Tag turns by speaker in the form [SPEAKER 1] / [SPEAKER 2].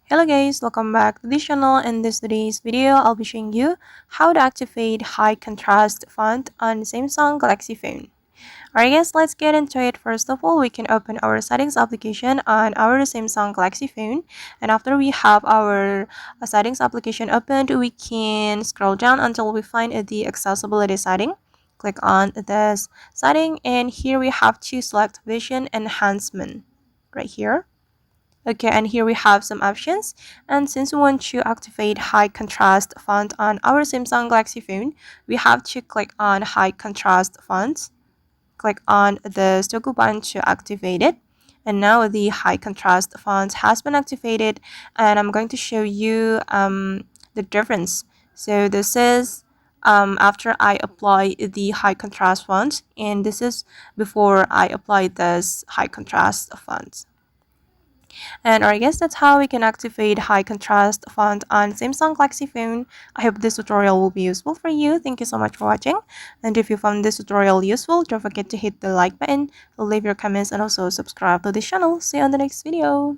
[SPEAKER 1] Hello guys, welcome back to this channel. In today's video, I'll be showing you how to activate high contrast font on Samsung Galaxy phone. Alright guys, let's get into it. First of all, we can open our settings application on our Samsung Galaxy phone. And after we have our settings application opened, we can scroll down until we find the accessibility setting. Click on this setting, and here we have to select vision enhancement right here. Okay, and here we have some options. And since we want to activate high contrast font on our Samsung Galaxy phone, we have to click on high contrast fonts. Click on the toggle button to activate it. And now the high contrast font has been activated, and I'm going to show you the difference. So this is after I apply the high contrast font, and this is before I apply this high contrast font. And I guess that's how we can activate high contrast font on Samsung Galaxy phone. I hope this tutorial will be useful for you. Thank you so much for watching. And if you found this tutorial useful, don't forget to hit the like button, leave your comments, and also subscribe to this channel. See you on the next video.